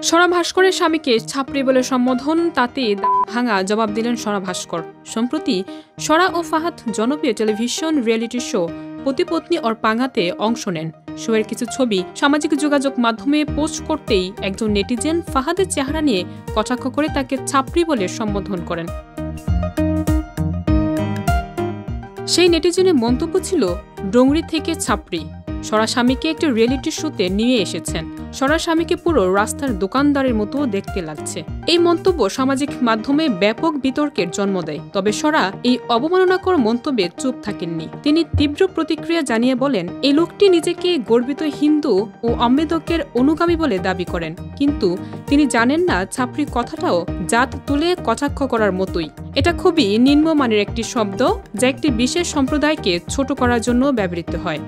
সরা ভাস্করের স্বামীকে ছাপড়ি বলে সম্বোধন, তাতে ভাঙা জবাব দিলেন সরা ভাস্কর। সম্প্রতি সরা ও ফাহাদ জনপ্রিয় টেলিভিশন রিয়েলিটি শো পতি-পত্নী और পাঙ্গাতে অংশ নেন। শোয়ের কিছু ছবি সামাজিক যোগাযোগ মাধ্যমে পোস্ট করতেই একজন নেটিজেন ফাহাদের চেহারা নিয়ে কটাক্ষ করে তাকে ছাপড়ি বলে সম্বোধন করেন। সেই নেটিজেনের মন্তব্য ছিল, ডোংরি থেকে ছাপড়ি। সরা স্বামীকে একটি রিয়েলিটি শোতে নিয়ে এসেছেন। সরা স্বামীকে পুরো রাস্তার দোকানদারের মতো দেখতে লাগছে। এই মন্তব্য সামাজিক মাধ্যমে ব্যাপক বিতর্কের জন্ম দেয়। তবে সরা এই অবমাননাকর মন্তব্যে চুপ থাকেননি। তিনি তীব্র প্রতিক্রিয়া জানিয়ে বলেন, এই লোকটি নিজেকে গর্বিত হিন্দু ও আম্বেদকের অনুগামী বলে দাবি করেন, কিন্তু তিনি জানেন না ছাপড়ি কথাটাও জাত তুলে কটাক্ষ করার মতোই। এটা খুবই নিম্নমানের একটি শব্দ, যা একটি বিশেষ সম্প্রদায়কে ছোট করার জন্য ব্যবহৃত হয়।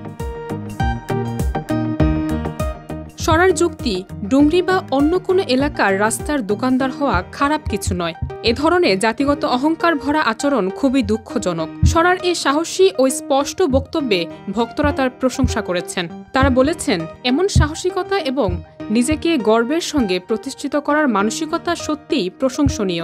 সরার যুক্তি, ডুংরি বা অন্য কোনো এলাকার রাস্তার দোকানদার হওয়া খারাপ কিছু নয়। এ ধরনের জাতিগত অহংকার ভরা আচরণ খুবই দুঃখজনক। সরার এই সাহসী ও স্পষ্ট বক্তব্যে ভক্তরা তার প্রশংসা করেছেন। তারা বলেছেন, এমন সাহসিকতা এবং নিজেকে গর্বের সঙ্গে প্রতিষ্ঠিত করার মানসিকতা সত্যিই প্রশংসনীয়।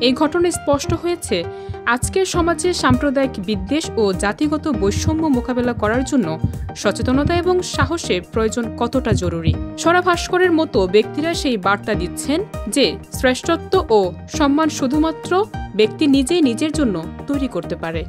এই ঘটনায় স্পষ্ট হয়েছে, আজকের সমাজে সাম্প্রদায়িক বিদ্বেষ ও জাতিগত বৈষম্য মোকাবেলা করার জন্য সচেতনতা এবং সাহসের প্রয়োজন কতটা জরুরি। সরা ভাস্করের মতো ব্যক্তিরা সেই বার্তা দিচ্ছেন যে শ্রেষ্ঠত্ব ও সম্মান শুধুমাত্র ব্যক্তি নিজেই নিজের জন্য তৈরি করতে পারে।